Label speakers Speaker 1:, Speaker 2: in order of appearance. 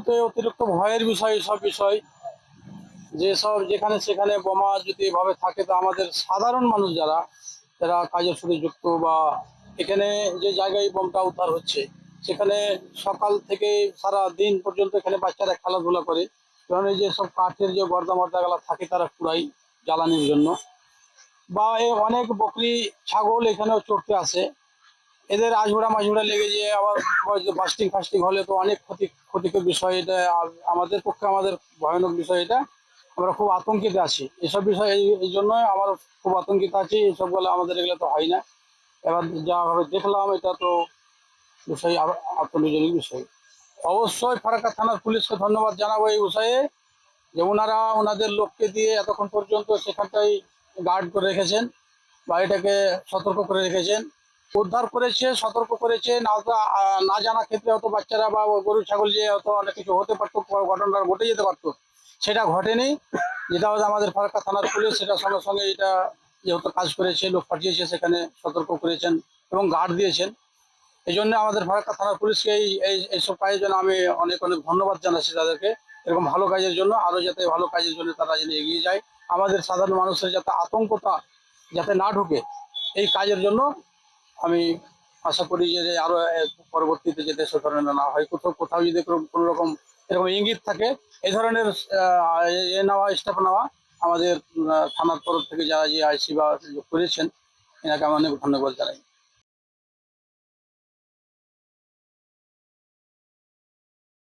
Speaker 1: বলতে অতিরিক্ত ভয়ের বিষয় সব বিষয়, যেসব যেখানে সেখানে বোমা যদি এভাবে থাকে তো আমাদের সাধারণ মানুষ যারা যারা কাজের সাথে যুক্ত বা এখানে যে জায়গায় বোমটা উদ্ধার হচ্ছে সেখানে সকাল থেকে সারা দিন পর্যন্ত এখানে বাচ্চারা খেলাধুলা করে, কারণ এই যে সব কাঠের যে গর্দা মর্দাগুলা থাকে তারা পুরাই জ্বালানির জন্য, বা অনেক বকরি ছাগল এখানেও চড়তে আসে, এদের আঝুড়া মাঝুড়া লেগে যে আবার বাস্টিং ফাস্টিং হলে তো অনেক ক্ষতিকর বিষয় এটা। আমাদের পক্ষে আমাদের ভয়ানক বিষয় এটা, আমরা খুব আতঙ্কিত আছি এসব বিষয়, এই জন্যই আমার খুব আতঙ্কিত আছি। এইসব বলে আমাদের এগুলো তো হয় না। এবার যা ভাবে দেখলাম এটা তো বিষয় আতঙ্কজনক বিষয়। অবশ্যই ফারাক্কা থানার পুলিশকে ধন্যবাদ জানাবো এই বিষয়ে, যে ওনারা ওনাদের লোককে দিয়ে এতক্ষণ পর্যন্ত সেখানটাই গার্ড করে রেখেছেন বা এটাকে সতর্ক করে রেখেছেন, উদ্ধার করেছে, সতর্ক করেছে। না তো না জানা ক্ষেত্রে হয়তো বাচ্চারা বা গরু ছাগল যে হয়তো অনেক কিছু হতে পারতো, ঘটনাটা ঘটে যেতে পারতো, সেটা ঘটেনি। যেটা হচ্ছে আমাদের ফারাক্কা থানার পুলিশ সেটা সঙ্গে সঙ্গে এটা যেহেতু কাজ করেছে, লোক পাঠিয়েছে সেখানে সতর্ক করেছেন এবং গার্ড দিয়েছেন। এই জন্য আমাদের ফারাক্কা থানার পুলিশকে এইসব কাজের জন্য আমি অনেক অনেক ধন্যবাদ জানাচ্ছি তাদেরকে। এরকম ভালো কাজের জন্য আরো যাতে ভালো কাজের জন্য তারা যেন এগিয়ে যায়, আমাদের সাধারণ মানুষের যাতে আতঙ্কতা যাতে না ঢুকে, এই কাজের জন্য আমি আশা করি যে আরো পরবর্তীতে যাতে সে ধরনের না হয়। কোথাও কোথাও যদি কোনো রকম এরকম ইঙ্গিত থাকে এই ধরনের নেওয়া স্টেপ নেওয়া, আমাদের থানার তরফ থেকে যারা যে আইসি বা করেছেন এনাকে আমি অনেক ধন্যবাদ জানাই।